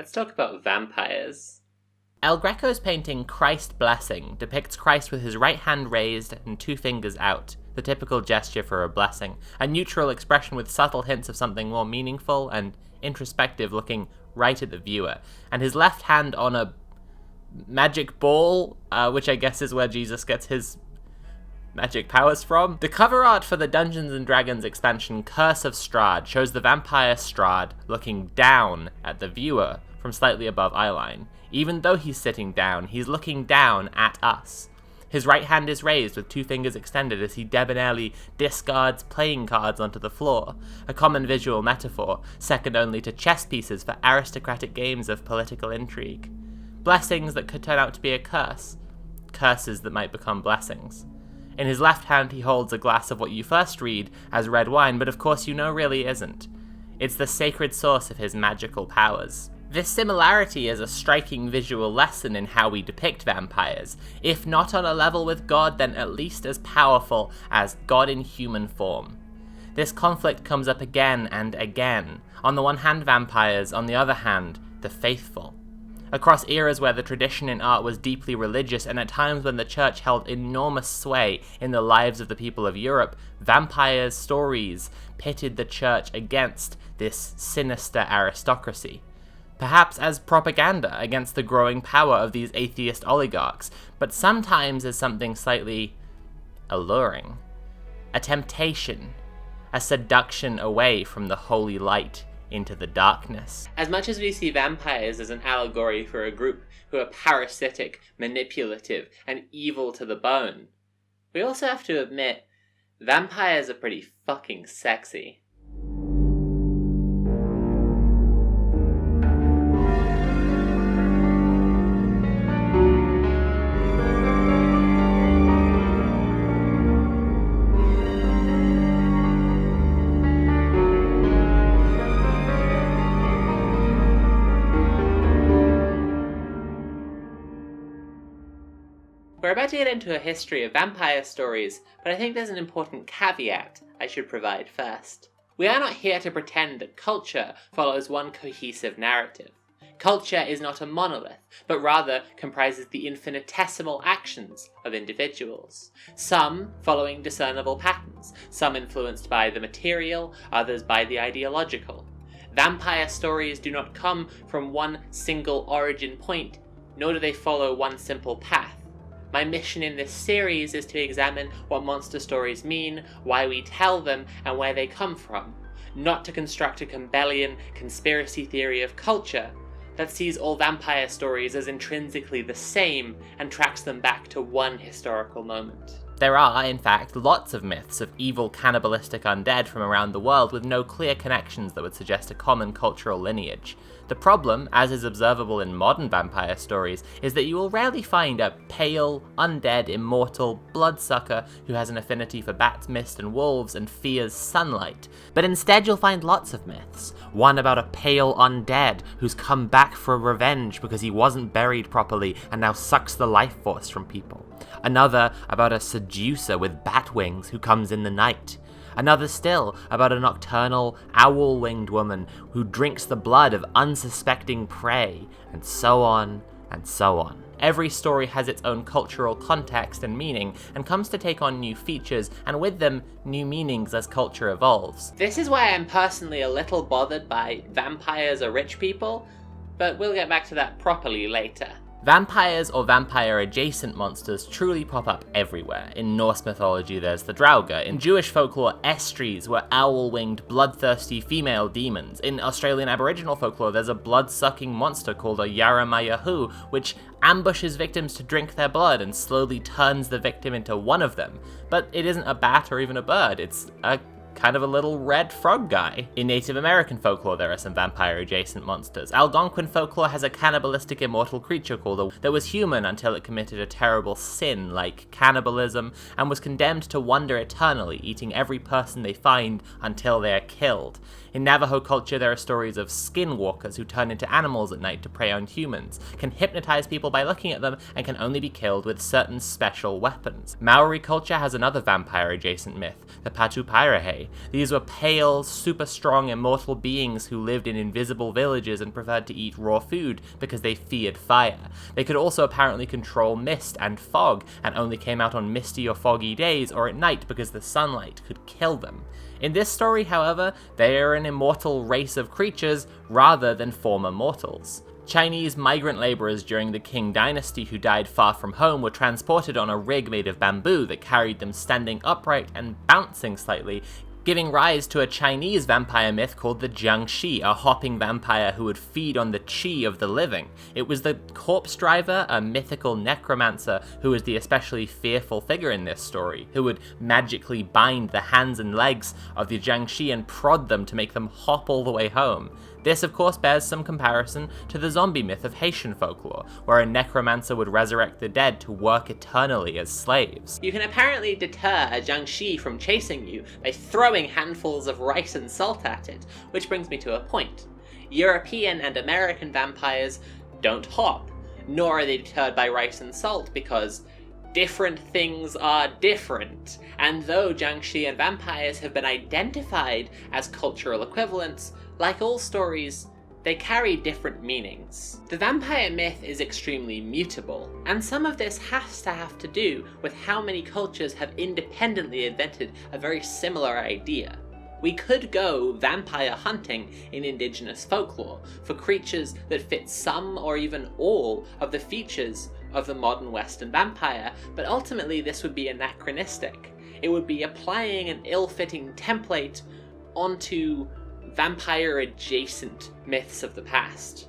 Let's talk about vampires. El Greco's painting Christ Blessing depicts Christ with his right hand raised and two fingers out, the typical gesture for a blessing, a neutral expression with subtle hints of something more meaningful and introspective looking right at the viewer, and his left hand on a magic ball, which I guess is where Jesus gets his magic powers from. The cover art for the Dungeons & Dragons expansion Curse of Strahd shows the vampire Strahd looking down at the viewer from slightly above eyeline. Even though he's sitting down, he's looking down at us. His right hand is raised with two fingers extended as he debonairly discards playing cards onto the floor, a common visual metaphor, second only to chess pieces for aristocratic games of political intrigue. Blessings that could turn out to be a curse. Curses that might become blessings. In his left hand he holds a glass of what you first read as red wine, but of course you know really isn't. It's the sacred source of his magical powers. This similarity is a striking visual lesson in how we depict vampires, if not on a level with God, then at least as powerful as God in human form. This conflict comes up again and again. On the one hand, vampires, on the other hand, the faithful. Across eras where the tradition in art was deeply religious, and at times when the church held enormous sway in the lives of the people of Europe, vampires' stories pitted the church against this sinister aristocracy. Perhaps as propaganda against the growing power of these atheist oligarchs, but sometimes as something slightly alluring. A temptation, a seduction away from the holy light into the darkness. As much as we see vampires as an allegory for a group who are parasitic, manipulative, and evil to the bone, we also have to admit, vampires are pretty fucking sexy. We're about to get into a history of vampire stories, but I think there's an important caveat I should provide first. We are not here to pretend that culture follows one cohesive narrative. Culture is not a monolith, but rather comprises the infinitesimal actions of individuals. Some following discernible patterns, some influenced by the material, others by the ideological. Vampire stories do not come from one single origin point, nor do they follow one simple path. My mission in this series is to examine what monster stories mean, why we tell them, and where they come from, not to construct a Campbellian conspiracy theory of culture that sees all vampire stories as intrinsically the same and tracks them back to one historical moment. There are, in fact, lots of myths of evil cannibalistic undead from around the world with no clear connections that would suggest a common cultural lineage. The problem, as is observable in modern vampire stories, is that you will rarely find a pale, undead, immortal bloodsucker who has an affinity for bats, mist, and wolves and fears sunlight. But instead you'll find lots of myths. One about a pale undead who's come back for revenge because he wasn't buried properly and now sucks the life force from people. Another about a seducer with bat wings who comes in the night. Another still about a nocturnal, owl-winged woman who drinks the blood of unsuspecting prey, and so on, and so on. Every story has its own cultural context and meaning, and comes to take on new features, and with them, new meanings as culture evolves. This is why I'm personally a little bothered by vampires are rich people, but we'll get back to that properly later. Vampires or vampire-adjacent monsters truly pop up everywhere. In Norse mythology there's the Draugr, in Jewish folklore Estries were owl-winged, bloodthirsty female demons. In Australian Aboriginal folklore there's a blood-sucking monster called a Yaramayahu, which ambushes victims to drink their blood and slowly turns the victim into one of them. But it isn't a bat or even a bird, it's a kind of a little red frog guy. In Native American folklore there are some vampire-adjacent monsters. Algonquin folklore has a cannibalistic immortal creature that was human until it committed a terrible sin like cannibalism and was condemned to wander eternally, eating every person they find until they are killed. In Navajo culture there are stories of skinwalkers who turn into animals at night to prey on humans, can hypnotize people by looking at them, and can only be killed with certain special weapons. Maori culture has another vampire-adjacent myth, the Patupairehe, These were pale, super strong, immortal beings who lived in invisible villages and preferred to eat raw food because they feared fire. They could also apparently control mist and fog, and only came out on misty or foggy days or at night because the sunlight could kill them. In this story, however, they are an immortal race of creatures rather than former mortals. Chinese migrant laborers during the Qing dynasty who died far from home were transported on a rig made of bamboo that carried them standing upright and bouncing slightly, giving rise to a Chinese vampire myth called the Jiangshi, a hopping vampire who would feed on the qi of the living. It was the corpse driver, a mythical necromancer who was the especially fearful figure in this story, who would magically bind the hands and legs of the Jiangshi and prod them to make them hop all the way home. This, of course, bears some comparison to the zombie myth of Haitian folklore, where a necromancer would resurrect the dead to work eternally as slaves. You can apparently deter a Jiangshi from chasing you by throwing handfuls of rice and salt at it, which brings me to a point. European and American vampires don't hop, nor are they deterred by rice and salt because different things are different, and though Jiangshi and vampires have been identified as cultural equivalents, like all stories, they carry different meanings. The vampire myth is extremely mutable, and some of this has to do with how many cultures have independently invented a very similar idea. We could go vampire hunting in indigenous folklore for creatures that fit some or even all of the features of the modern Western vampire, but ultimately this would be anachronistic. It would be applying an ill-fitting template onto vampire-adjacent myths of the past.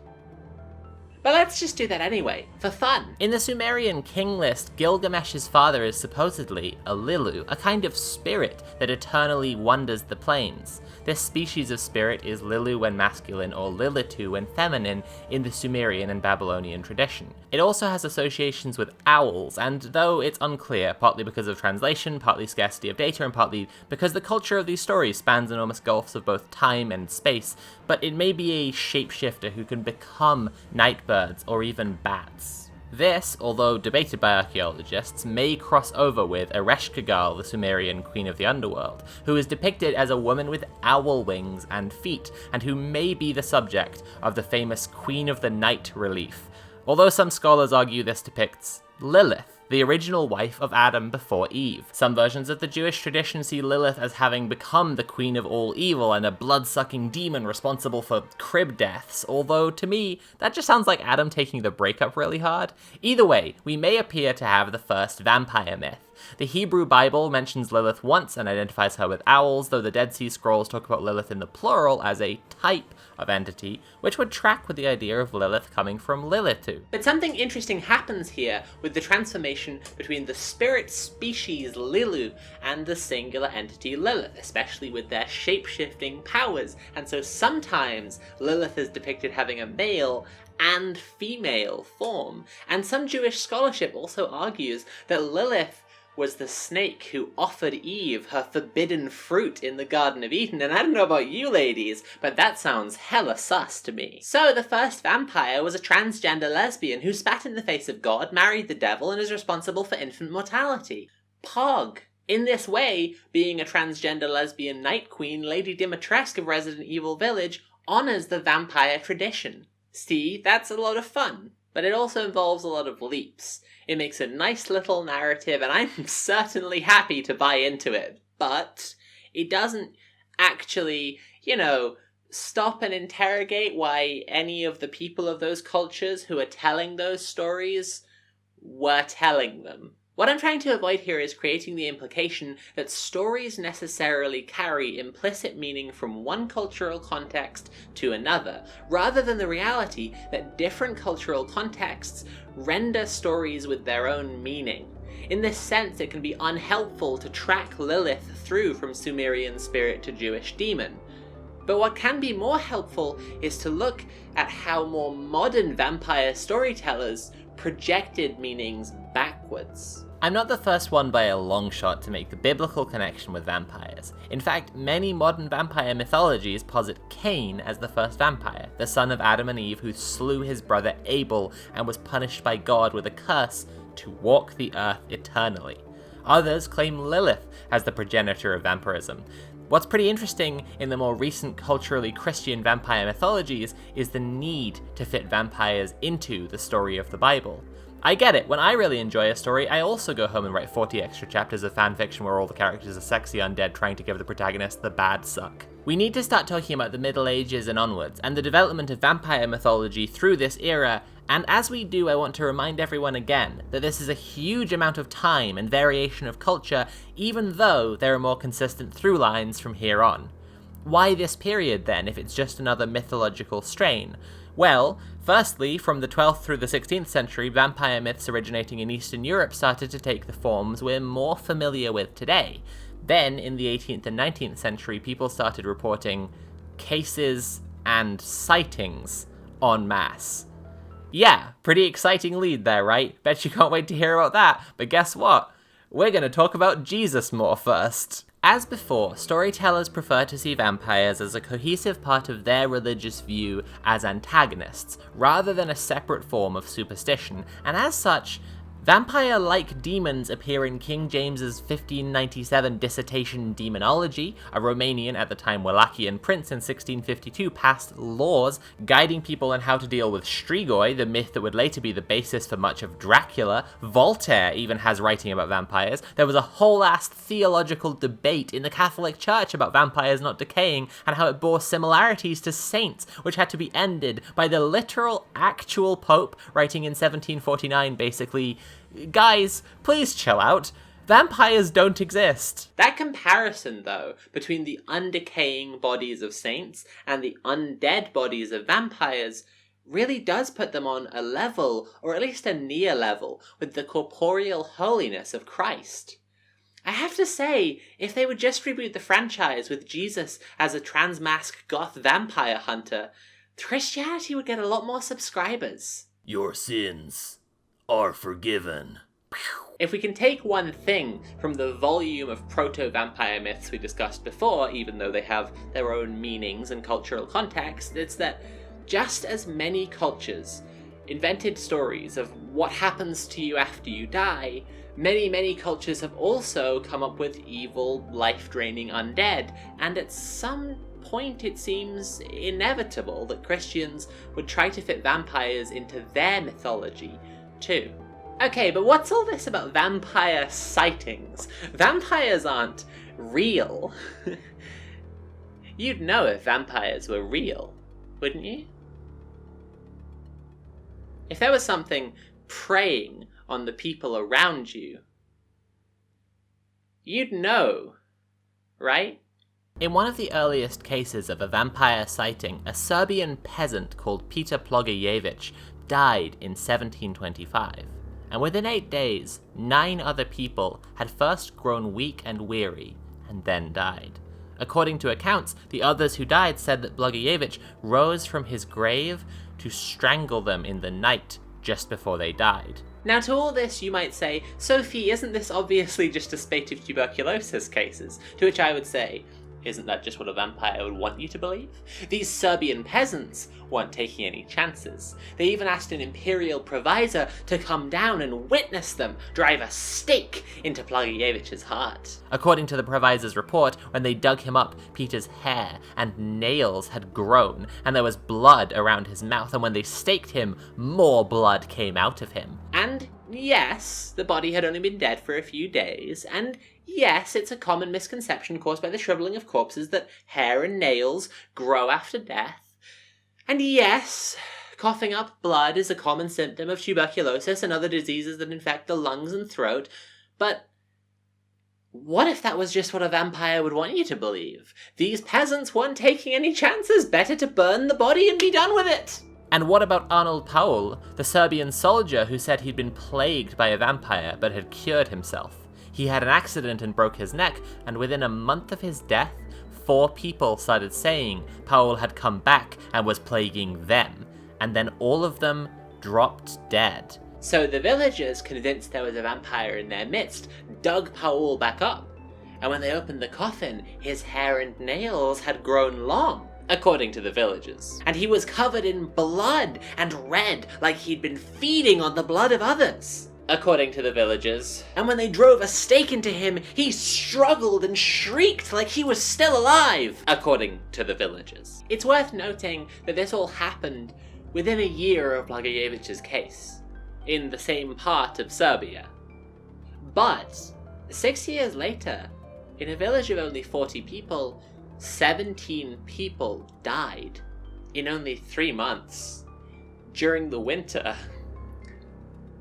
But let's just do that anyway, for fun. In the Sumerian king list, Gilgamesh's father is supposedly a Lilu, a kind of spirit that eternally wanders the plains. This species of spirit is Lilu when masculine or Lilitu when feminine in the Sumerian and Babylonian tradition. It also has associations with owls, and though it's unclear, partly because of translation, partly scarcity of data, and partly because the culture of these stories spans enormous gulfs of both time and space, but it may be a shapeshifter who can become nightbirds or even bats. This, although debated by archaeologists, may cross over with Ereshkigal, the Sumerian queen of the underworld, who is depicted as a woman with owl wings and feet, and who may be the subject of the famous Queen of the Night relief, although some scholars argue this depicts Lilith, the original wife of Adam before Eve. Some versions of the Jewish tradition see Lilith as having become the queen of all evil and a blood-sucking demon responsible for crib deaths, although to me, that just sounds like Adam taking the breakup really hard. Either way, we may appear to have the first vampire myth. The Hebrew Bible mentions Lilith once and identifies her with owls, though the Dead Sea Scrolls talk about Lilith in the plural as a type of entity, which would track with the idea of Lilith coming from Lilitu. But something interesting happens here with the transformation between the spirit species Lilu and the singular entity Lilith, especially with their shape-shifting powers, and so sometimes Lilith is depicted having a male and female form, and some Jewish scholarship also argues that Lilith was the snake who offered Eve her forbidden fruit in the Garden of Eden, and I don't know about you ladies, but that sounds hella sus to me. So the first vampire was a transgender lesbian who spat in the face of God, married the devil, and is responsible for infant mortality. Pog. In this way, being a transgender lesbian night queen, Lady Dimitrescu of Resident Evil Village honors the vampire tradition. See, that's a lot of fun, but it also involves a lot of leaps. It makes a nice little narrative, and I'm certainly happy to buy into it. But it doesn't actually, stop and interrogate why any of the people of those cultures who are telling those stories were telling them. What I'm trying to avoid here is creating the implication that stories necessarily carry implicit meaning from one cultural context to another, rather than the reality that different cultural contexts render stories with their own meaning. In this sense, it can be unhelpful to track Lilith through from Sumerian spirit to Jewish demon. But what can be more helpful is to look at how more modern vampire storytellers projected meanings backwards. I'm not the first one by a long shot to make the biblical connection with vampires. In fact, many modern vampire mythologies posit Cain as the first vampire, the son of Adam and Eve who slew his brother Abel and was punished by God with a curse to walk the earth eternally. Others claim Lilith as the progenitor of vampirism. What's pretty interesting in the more recent culturally Christian vampire mythologies is the need to fit vampires into the story of the Bible. I get it, when I really enjoy a story, I also go home and write 40 extra chapters of fanfiction where all the characters are sexy undead trying to give the protagonist the bad suck. We need to start talking about the Middle Ages and onwards, and the development of vampire mythology through this era, and as we do, I want to remind everyone again that this is a huge amount of time and variation of culture, even though there are more consistent through lines from here on. Why this period then, if it's just another mythological strain? Well, firstly, from the 12th through the 16th century, vampire myths originating in Eastern Europe started to take the forms we're more familiar with today. Then, in the 18th and 19th century, people started reporting cases and sightings en masse. Yeah, pretty exciting lead there, right? Bet you can't wait to hear about that, but guess what? We're going to talk about Jesus more first. As before, storytellers prefer to see vampires as a cohesive part of their religious view as antagonists, rather than a separate form of superstition, and as such, vampire-like demons appear in King James's 1597 dissertation Demonology. A Romanian, at the time Wallachian prince in 1652 passed laws guiding people on how to deal with Strigoi, the myth that would later be the basis for much of Dracula. Voltaire even has writing about vampires. There was a whole-ass theological debate in the Catholic Church about vampires not decaying and how it bore similarities to saints, which had to be ended by the literal, actual Pope writing in 1749 basically, guys, please chill out. Vampires don't exist. That comparison, though, between the undecaying bodies of saints and the undead bodies of vampires really does put them on a level, or at least a near level, with the corporeal holiness of Christ. I have to say, if they would just reboot the franchise with Jesus as a transmask goth vampire hunter, Christianity would get a lot more subscribers. Your sins are forgiven. If we can take one thing from the volume of proto-vampire myths we discussed before, even though they have their own meanings and cultural context, it's that just as many cultures invented stories of what happens to you after you die, many cultures have also come up with evil, life-draining undead, and at some point it seems inevitable that Christians would try to fit vampires into their mythology too. Okay, but what's all this about vampire sightings? Vampires aren't real. You'd know if vampires were real, wouldn't you? If there was something preying on the people around you, you'd know, right? In one of the earliest cases of a vampire sighting, a Serbian peasant called Peter Plogojevich died in 1725, and within 8 days, 9 other people had first grown weak and weary, and then died. According to accounts, the others who died said that Blagojevich rose from his grave to strangle them in the night just before they died. Now to all this you might say, Sophie, isn't this obviously just a spate of tuberculosis cases? To which I would say, isn't that just what a vampire would want you to believe? These Serbian peasants weren't taking any chances. They even asked an imperial provisor to come down and witness them drive a stake into Plagijevich's heart. According to the provisor's report, when they dug him up, Peter's hair and nails had grown, and there was blood around his mouth, and when they staked him, more blood came out of him. And yes, the body had only been dead for a few days, and yes, it's a common misconception caused by the shriveling of corpses that hair and nails grow after death. And yes, coughing up blood is a common symptom of tuberculosis and other diseases that infect the lungs and throat, but what if that was just what a vampire would want you to believe? These peasants weren't taking any chances, better to burn the body and be done with it! And what about Arnold Paul, the Serbian soldier who said he'd been plagued by a vampire but had cured himself? He had an accident and broke his neck, and within a month of his death, 4 people started saying Paul had come back and was plaguing them, and then all of them dropped dead. So the villagers, convinced there was a vampire in their midst, dug Paul back up, and when they opened the coffin, his hair and nails had grown long, according to the villagers, and he was covered in blood and red like he'd been feeding on the blood of others. according to the villagers. And when they drove a stake into him, he struggled and shrieked like he was still alive, according to the villagers. It's worth noting that this all happened within a year of Blagojevich's case, in the same part of Serbia. But 6 years later, in a village of only 40 people, 17 people died in only 3 months during the winter,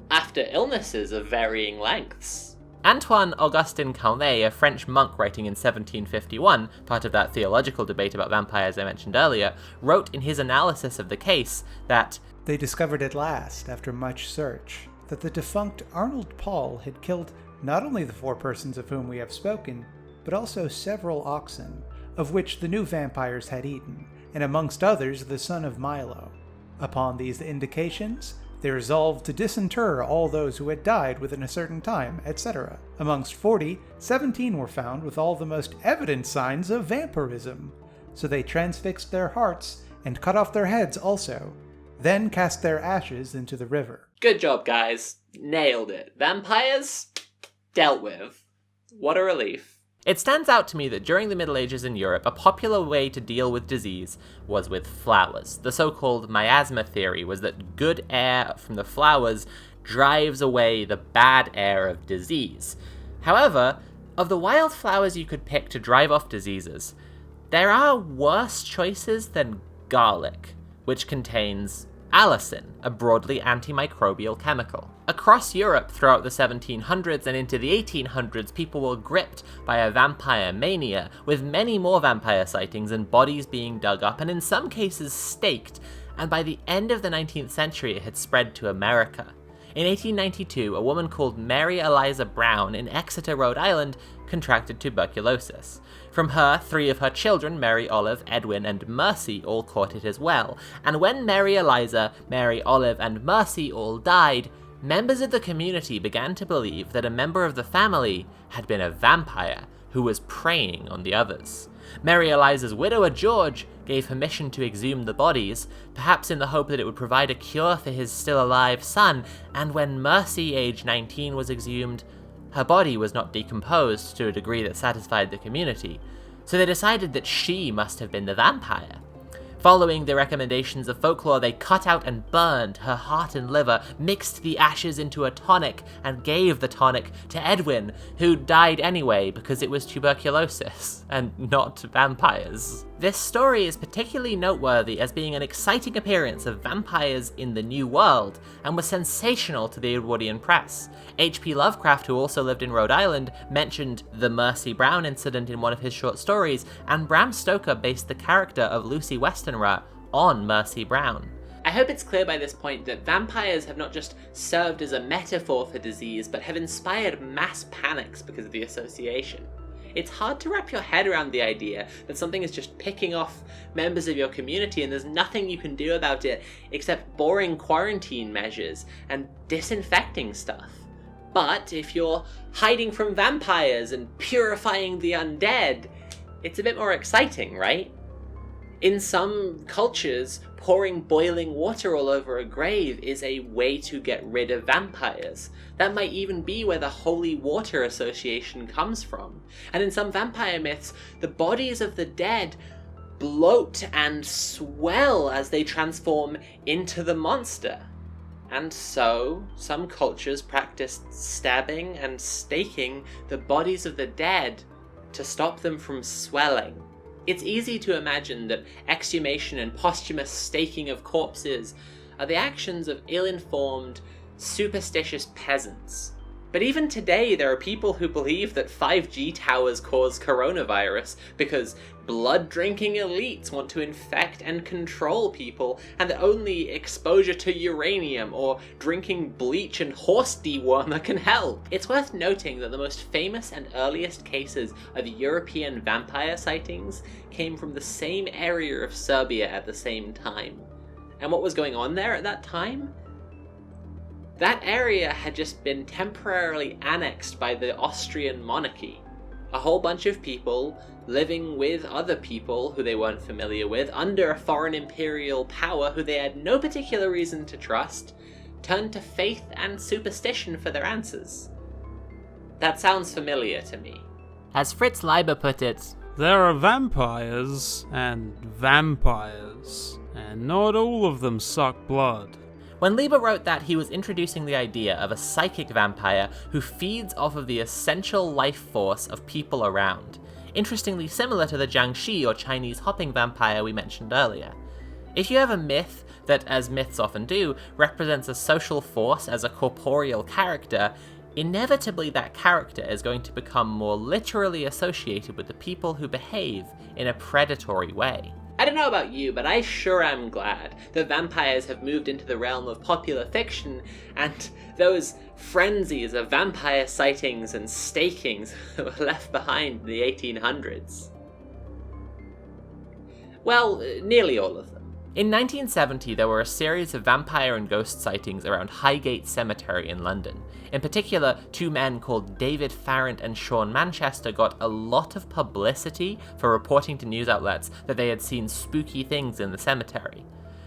after illnesses of varying lengths. Antoine Augustin Calmet, a French monk writing in 1751, part of that theological debate about vampires I mentioned earlier, wrote in his analysis of the case that they discovered at last, after much search, that the defunct Arnold Paul had killed not only the 4 persons of whom we have spoken, but also several oxen, of which the new vampires had eaten, and amongst others the son of Milo. Upon these indications, they resolved to disinter all those who had died within a certain time, etc. Amongst 40, 17 were found with all the most evident signs of vampirism. So they transfixed their hearts and cut off their heads also, then cast their ashes into the river. Good job, guys. Nailed it. Vampires? Dealt with. What a relief. It stands out to me that during the Middle Ages in Europe, a popular way to deal with disease was with flowers. The so-called miasma theory was that good air from the flowers drives away the bad air of disease. However, of the wild flowers you could pick to drive off diseases, there are worse choices than garlic, which contains allicin, a broadly antimicrobial chemical. Across Europe throughout the 1700s and into the 1800s, people were gripped by a vampire mania, with many more vampire sightings and bodies being dug up and in some cases staked, and by the end of the 19th century it had spread to America. In 1892, a woman called Mary Eliza Brown in Exeter, Rhode Island, contracted tuberculosis. From her, 3 of her children, Mary Olive, Edwin, and Mercy, all caught it as well, and when Mary Eliza, Mary Olive, and Mercy all died, members of the community began to believe that a member of the family had been a vampire who was preying on the others. Mary Eliza's widower, George, gave permission to exhume the bodies, perhaps in the hope that it would provide a cure for his still-alive son, and when Mercy, age 19, was exhumed, her body was not decomposed to a degree that satisfied the community, so they decided that she must have been the vampire. Following the recommendations of folklore, they cut out and burned her heart and liver, mixed the ashes into a tonic, and gave the tonic to Edwin, who died anyway because it was tuberculosis, and not vampires. This story is particularly noteworthy as being an exciting appearance of vampires in the New World, and was sensational to the Edwardian press. H.P. Lovecraft, who also lived in Rhode Island, mentioned the Mercy Brown incident in one of his short stories, and Bram Stoker based the character of Lucy Westenra on Mercy Brown. I hope it's clear by this point that vampires have not just served as a metaphor for disease, but have inspired mass panics because of the association. It's hard to wrap your head around the idea that something is just picking off members of your community and there's nothing you can do about it except boring quarantine measures and disinfecting stuff. But if you're hiding from vampires and purifying the undead, it's a bit more exciting, right? In some cultures, pouring boiling water all over a grave is a way to get rid of vampires. That might even be where the holy water association comes from. And in some vampire myths, the bodies of the dead bloat and swell as they transform into the monster. And so, some cultures practiced stabbing and staking the bodies of the dead to stop them from swelling. It's easy to imagine that exhumation and posthumous staking of corpses are the actions of ill-informed, superstitious peasants. But even today, there are people who believe that 5G towers cause coronavirus because blood-drinking elites want to infect and control people, and that only exposure to uranium or drinking bleach and horse dewormer can help. It's worth noting that the most famous and earliest cases of European vampire sightings came from the same area of Serbia at the same time. And what was going on there at that time? That area had just been temporarily annexed by the Austrian monarchy. A whole bunch of people living with other people who they weren't familiar with, under a foreign imperial power who they had no particular reason to trust, turned to faith and superstition for their answers. That sounds familiar to me. As Fritz Leiber put it, there are vampires, and not all of them suck blood. When Leiber wrote that, he was introducing the idea of a psychic vampire who feeds off of the essential life force of people around, interestingly similar to the Jiangshi or Chinese hopping vampire we mentioned earlier. If you have a myth that, as myths often do, represents a social force as a corporeal character, inevitably that character is going to become more literally associated with the people who behave in a predatory way. I don't know about you, but I sure am glad that vampires have moved into the realm of popular fiction, and those frenzies of vampire sightings and stakings that were left behind in the 1800s. Well, nearly all of them. In 1970, there were a series of vampire and ghost sightings around Highgate Cemetery in London. In particular, two men called David Farrant and Sean Manchester got a lot of publicity for reporting to news outlets that they had seen spooky things in the cemetery.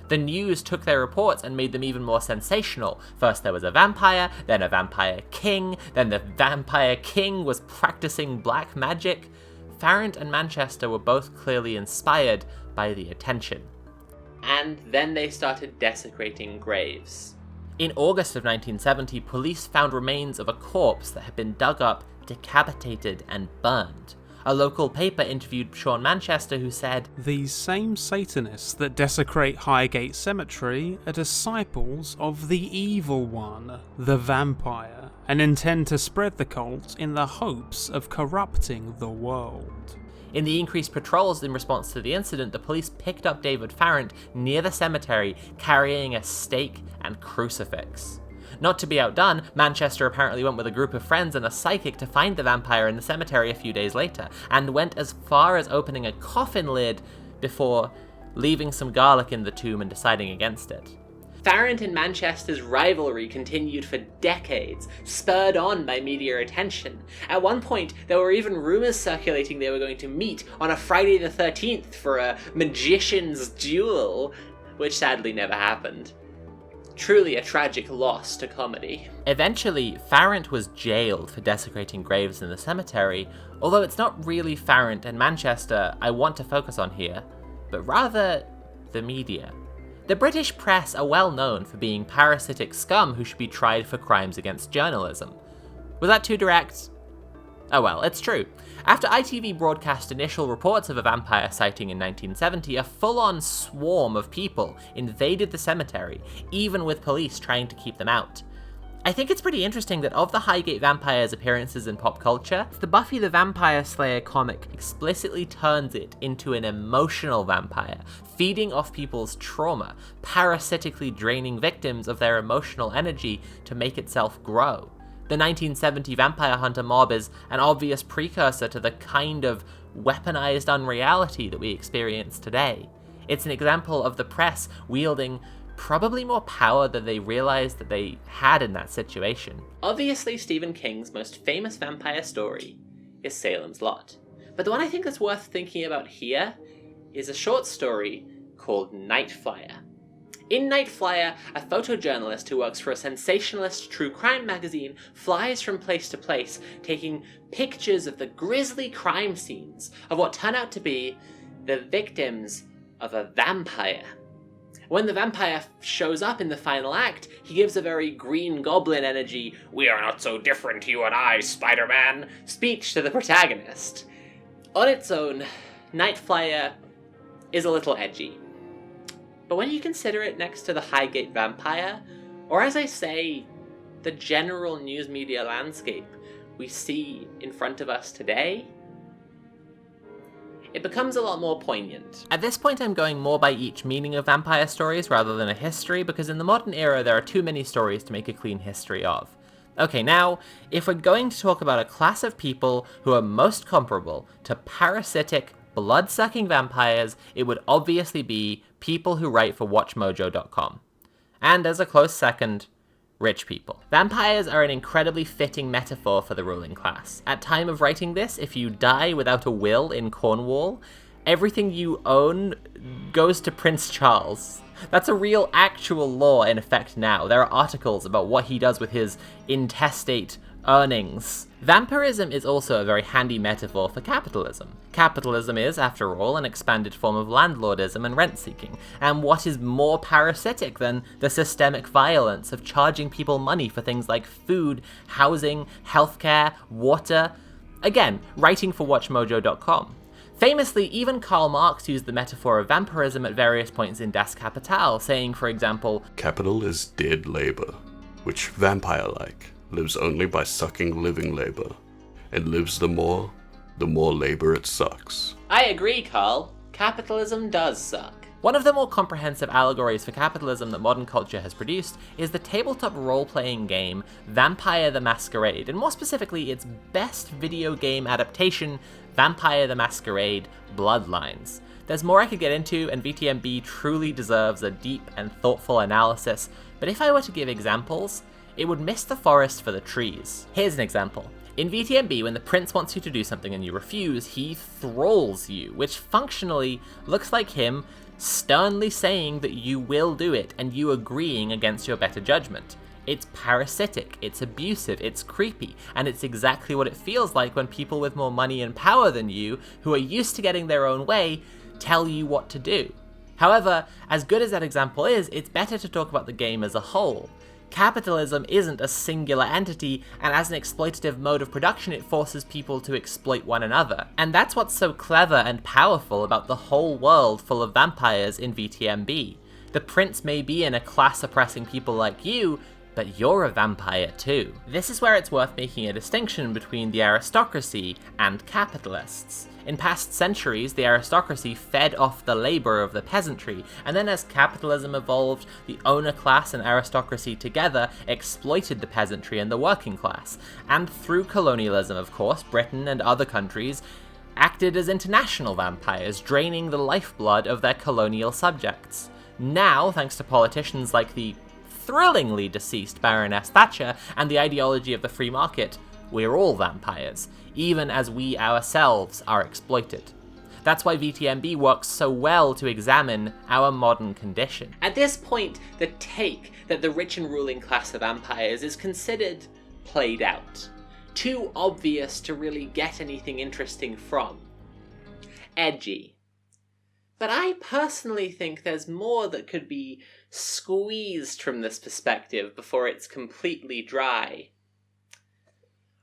The news took their reports and made them even more sensational. First there was a vampire, then a vampire king, then the vampire king was practicing black magic. Farrant and Manchester were both clearly inspired by the attention. And then they started desecrating graves. In August of 1970, police found remains of a corpse that had been dug up, decapitated, and burned. A local paper interviewed Sean Manchester, who said, "These same Satanists that desecrate Highgate Cemetery are disciples of the evil one, the vampire, and intend to spread the cult in the hopes of corrupting the world." In the increased patrols in response to the incident, the police picked up David Farrant near the cemetery carrying a stake and crucifix. Not to be outdone, Manchester apparently went with a group of friends and a psychic to find the vampire in the cemetery a few days later, and went as far as opening a coffin lid before leaving some garlic in the tomb and deciding against it. Farrant and Manchester's rivalry continued for decades, spurred on by media attention. At one point, there were even rumors circulating they were going to meet on a Friday the 13th for a magician's duel, which sadly never happened. Truly a tragic loss to comedy. Eventually, Farrant was jailed for desecrating graves in the cemetery, although it's not really Farrant and Manchester I want to focus on here, but rather the media. The British press are well known for being parasitic scum who should be tried for crimes against journalism. Was that too direct? Oh well, it's true. After ITV broadcast initial reports of a vampire sighting in 1970, a full-on swarm of people invaded the cemetery, even with police trying to keep them out. I think it's pretty interesting that of the Highgate vampire's appearances in pop culture, the Buffy the Vampire Slayer comic explicitly turns it into an emotional vampire, feeding off people's trauma, parasitically draining victims of their emotional energy to make itself grow. The 1970 vampire hunter mob is an obvious precursor to the kind of weaponized unreality that we experience today. It's an example of the press wielding probably more power than they realized that they had in that situation. Obviously, Stephen King's most famous vampire story is Salem's Lot. But the one I think that's worth thinking about here is a short story called Night Flyer. In Night Flyer, a photojournalist who works for a sensationalist true crime magazine flies from place to place, taking pictures of the grisly crime scenes of what turn out to be the victims of a vampire. When the vampire shows up in the final act, he gives a very Green Goblin energy, "We are not so different, you and I, Spider-Man," speech to the protagonist. On its own, Night Flyer is a little edgy. But when you consider it next to the Highgate vampire, or as I say, the general news media landscape we see in front of us today, it becomes a lot more poignant. At this point, I'm going more by each meaning of vampire stories rather than a history, because in the modern era, there are too many stories to make a clean history of. Okay, now, if we're going to talk about a class of people who are most comparable to parasitic, blood-sucking vampires, it would obviously be people who write for WatchMojo.com. And as a close second, rich people. Vampires are an incredibly fitting metaphor for the ruling class. At time of writing this, if you die without a will in Cornwall, everything you own goes to Prince Charles. That's a real actual law in effect now. There are articles about what he does with his intestate earnings. Vampirism is also a very handy metaphor for capitalism. Capitalism is, after all, an expanded form of landlordism and rent-seeking, and what is more parasitic than the systemic violence of charging people money for things like food, housing, healthcare, water? Again, writing for WatchMojo.com. Famously, even Karl Marx used the metaphor of vampirism at various points in Das Kapital, saying, for example, "Capital is dead labor, which, vampire-like, lives only by sucking living labor, and lives the more labor it sucks." I agree, Carl. Capitalism does suck. One of the more comprehensive allegories for capitalism that modern culture has produced is the tabletop role-playing game Vampire the Masquerade, and more specifically its best video game adaptation, Vampire the Masquerade Bloodlines. There's more I could get into, and VTMB truly deserves a deep and thoughtful analysis, but if I were to give examples, it would miss the forest for the trees. Here's an example. In VTMB, when the prince wants you to do something and you refuse, he thralls you, which functionally looks like him sternly saying that you will do it and you agreeing against your better judgment. It's parasitic, it's abusive, it's creepy, and it's exactly what it feels like when people with more money and power than you, who are used to getting their own way, tell you what to do. However, as good as that example is, it's better to talk about the game as a whole. Capitalism isn't a singular entity, and as an exploitative mode of production, it forces people to exploit one another. And that's what's so clever and powerful about the whole world full of vampires in VTMB. The prince may be in a class oppressing people like you, but you're a vampire too. This is where it's worth making a distinction between the aristocracy and capitalists. In past centuries, the aristocracy fed off the labor of the peasantry, and then as capitalism evolved, the owner class and aristocracy together exploited the peasantry and the working class. And through colonialism, of course, Britain and other countries acted as international vampires, draining the lifeblood of their colonial subjects. Now, thanks to politicians like the thrillingly deceased Baroness Thatcher and the ideology of the free market, we're all vampires, even as we ourselves are exploited. That's why VTMB works so well to examine our modern condition. At this point, the take that the rich and ruling class of vampires is considered played out. Too obvious to really get anything interesting from. Edgy. But I personally think there's more that could be squeezed from this perspective before it's completely dry.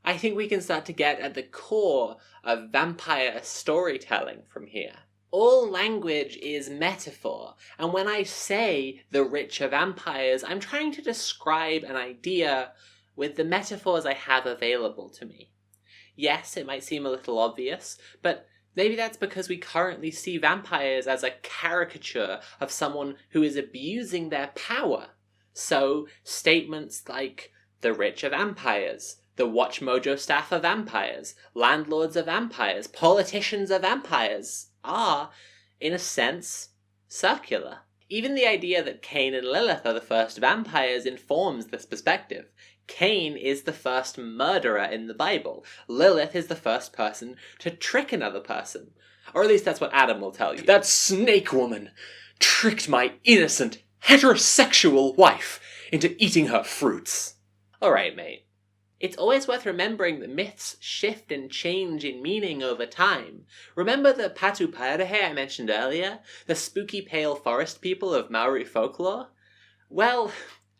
I think we can start to get at the core of vampire storytelling from here. All language is metaphor, and when I say the rich are vampires, I'm trying to describe an idea with the metaphors I have available to me. Yes, it might seem a little obvious, but maybe that's because we currently see vampires as a caricature of someone who is abusing their power. So, statements like, the rich are vampires, the Watch Mojo staff are vampires, landlords are vampires, politicians are vampires, are, in a sense, circular. Even the idea that Cain and Lilith are the first vampires informs this perspective. Cain is the first murderer in the Bible. Lilith is the first person to trick another person. Or at least that's what Adam will tell you. That snake woman tricked my innocent, heterosexual wife into eating her fruits. Alright, mate. It's always worth remembering that myths shift and change in meaning over time. Remember the Patu Paerehe I mentioned earlier? The spooky pale forest people of Maori folklore? Well,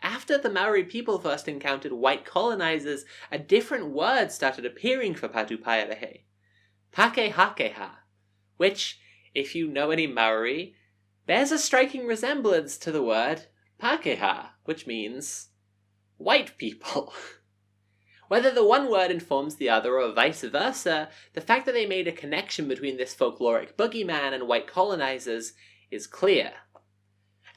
after the Maori people first encountered white colonizers, a different word started appearing for Patu Paerehe. Pakehakeha, which, if you know any Maori, bears a striking resemblance to the word Pakeha, which means white people. Whether the one word informs the other or vice versa, the fact that they made a connection between this folkloric boogeyman and white colonizers is clear.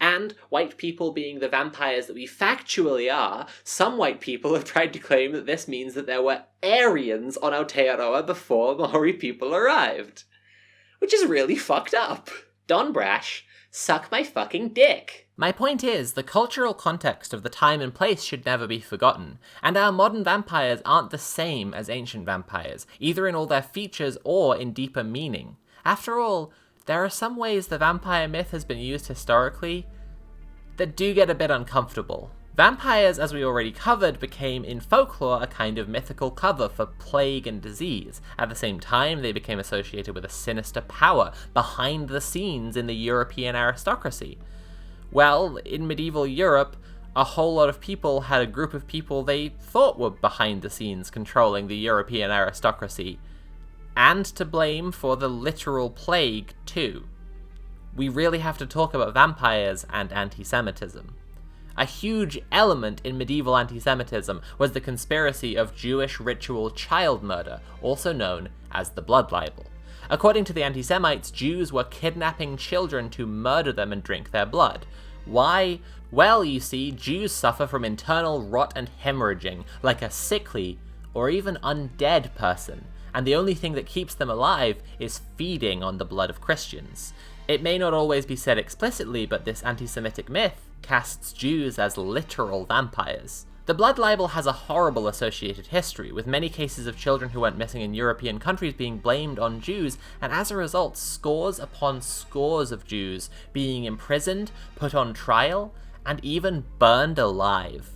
And, white people being the vampires that we factually are, some white people have tried to claim that this means that there were Aryans on Aotearoa before Maori people arrived. Which is really fucked up. Don Brash, suck my fucking dick. My point is, the cultural context of the time and place should never be forgotten, and our modern vampires aren't the same as ancient vampires, either in all their features or in deeper meaning. After all, there are some ways the vampire myth has been used historically that do get a bit uncomfortable. Vampires, as we already covered, became in folklore a kind of mythical cover for plague and disease. At the same time, they became associated with a sinister power behind the scenes in the European aristocracy. Well, in medieval Europe, a whole lot of people had a group of people they thought were behind the scenes controlling the European aristocracy, and to blame for the literal plague too. We really have to talk about vampires and anti-Semitism. A huge element in medieval anti-Semitism was the conspiracy of Jewish ritual child murder, also known as the blood libel. According to the anti-Semites, Jews were kidnapping children to murder them and drink their blood. Why? Well, you see, Jews suffer from internal rot and hemorrhaging, like a sickly or even undead person, and the only thing that keeps them alive is feeding on the blood of Christians. It may not always be said explicitly, but this anti-Semitic myth casts Jews as literal vampires. The blood libel has a horrible associated history, with many cases of children who went missing in European countries being blamed on Jews, and as a result, scores upon scores of Jews being imprisoned, put on trial, and even burned alive.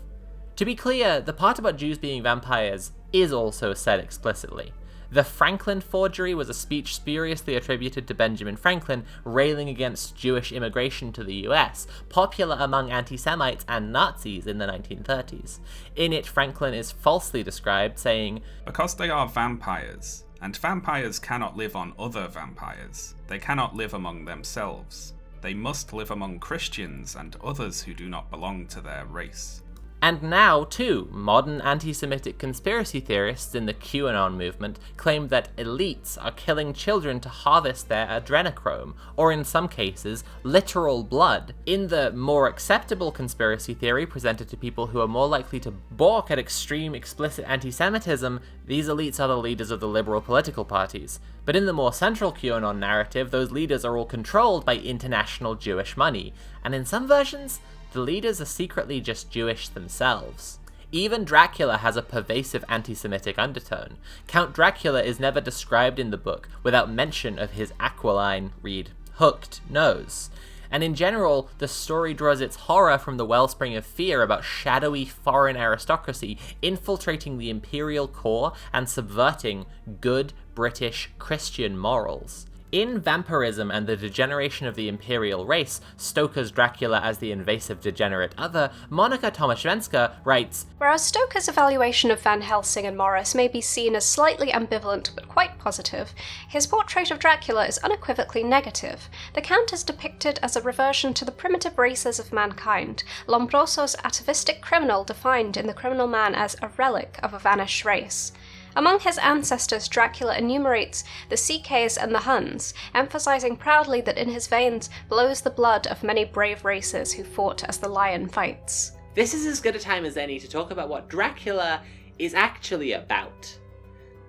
To be clear, the part about Jews being vampires is also said explicitly. The Franklin forgery was a speech spuriously attributed to Benjamin Franklin, railing against Jewish immigration to the US, popular among anti-Semites and Nazis in the 1930s. In it, Franklin is falsely described, saying, "Because they are vampires, and vampires cannot live on other vampires. They cannot live among themselves. They must live among Christians and others who do not belong to their race." And now, too, modern anti-Semitic conspiracy theorists in the QAnon movement claim that elites are killing children to harvest their adrenochrome, or in some cases, literal blood. In the more acceptable conspiracy theory presented to people who are more likely to balk at extreme, explicit anti-Semitism, these elites are the leaders of the liberal political parties. But in the more central QAnon narrative, those leaders are all controlled by international Jewish money, and in some versions, the leaders are secretly just Jewish themselves. Even Dracula has a pervasive anti-Semitic undertone. Count Dracula is never described in the book without mention of his aquiline, read, hooked nose. And in general, the story draws its horror from the wellspring of fear about shadowy foreign aristocracy infiltrating the imperial core and subverting good British Christian morals. In Vampirism and the Degeneration of the Imperial Race, Stoker's Dracula as the invasive degenerate other, Monika Tomaszewska writes, "Whereas Stoker's evaluation of Van Helsing and Morris may be seen as slightly ambivalent but quite positive, his portrait of Dracula is unequivocally negative. The Count is depicted as a reversion to the primitive races of mankind, Lombroso's atavistic criminal defined in The Criminal Man as a relic of a vanished race. Among his ancestors, Dracula enumerates the CKs and the Huns, emphasizing proudly that in his veins blows the blood of many brave races who fought as the lion fights." This is as good a time as any to talk about what Dracula is actually about.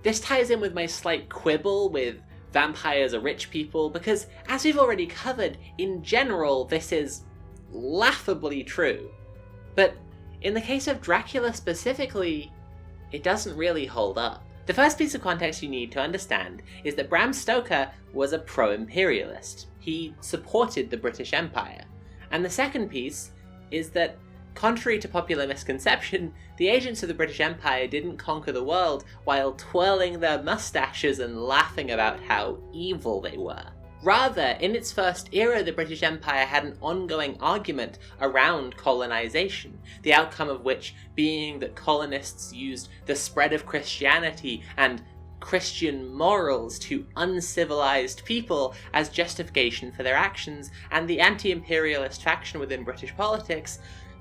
This ties in with my slight quibble with vampires are rich people, because as we've already covered, in general this is laughably true. But in the case of Dracula specifically, it doesn't really hold up. The first piece of context you need to understand is that Bram Stoker was a pro-imperialist. He supported the British Empire. And the second piece is that, contrary to popular misconception, the agents of the British Empire didn't conquer the world while twirling their mustaches and laughing about how evil they were. Rather, in its first era, the British Empire had an ongoing argument around colonization, the outcome of which being that colonists used the spread of Christianity and Christian morals to uncivilized people as justification for their actions, and the anti-imperialist faction within British politics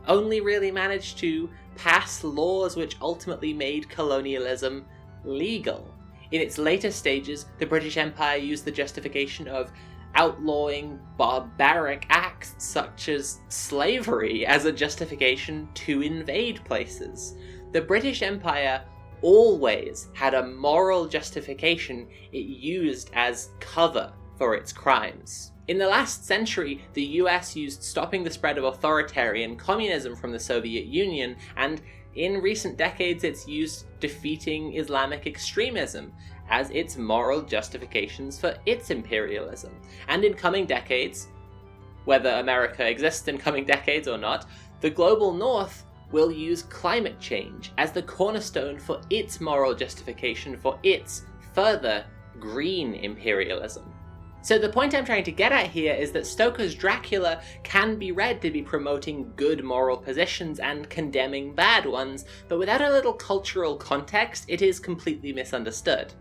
only really managed to pass laws which ultimately made colonialism legal. In its later stages, the British Empire used the justification of outlawing barbaric acts such as slavery as a justification to invade places. The British Empire always had a moral justification it used as cover for its crimes. In the last century, the US used stopping the spread of authoritarian communism from the Soviet Union, and in recent decades it's used defeating Islamic extremism as its moral justifications for its imperialism. And in coming decades, whether America exists in coming decades or not, the global north will use climate change as the cornerstone for its moral justification for its further green imperialism. So the point I'm trying to get at here is that Stoker's Dracula can be read to be promoting good moral positions and condemning bad ones, but without a little cultural context, it is completely misunderstood.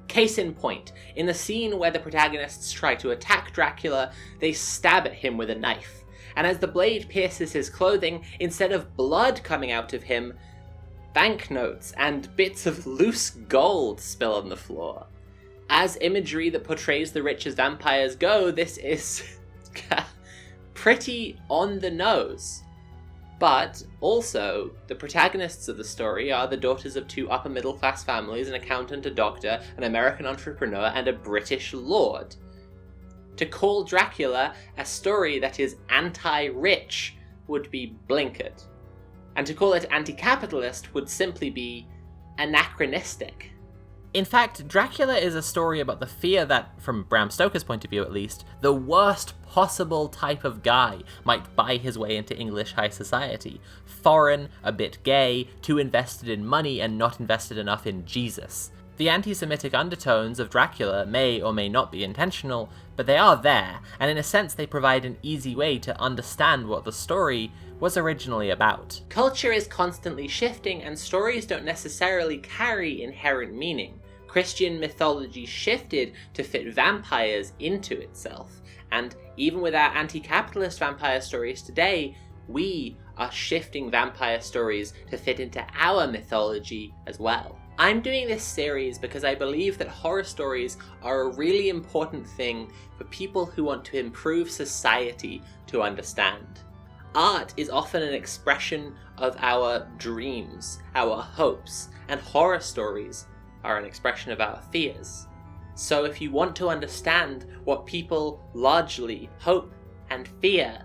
Case in point, in the scene where the protagonists try to attack Dracula, they stab at him with a knife. And as the blade pierces his clothing, instead of blood coming out of him, banknotes and bits of loose gold spill on the floor. As imagery that portrays the rich as vampires go, this is pretty on the nose. But also, the protagonists of the story are the daughters of two upper middle class families, an accountant, a doctor, an American entrepreneur, and a British lord. To call Dracula a story that is anti-rich would be blinkered. And to call it anti-capitalist would simply be anachronistic. In fact, Dracula is a story about the fear that, from Bram Stoker's point of view at least, the worst possible type of guy might buy his way into English high society. Foreign, a bit gay, too invested in money and not invested enough in Jesus. The anti-Semitic undertones of Dracula may or may not be intentional, but they are there, and in a sense they provide an easy way to understand what the story was originally about. Culture is constantly shifting, and stories don't necessarily carry inherent meaning. Christian mythology shifted to fit vampires into itself, and even with our anti-capitalist vampire stories today, we are shifting vampire stories to fit into our mythology as well. I'm doing this series because I believe that horror stories are a really important thing for people who want to improve society to understand. Art is often an expression of our dreams, our hopes, and horror stories are an expression of our fears. So if you want to understand what people largely hope and fear,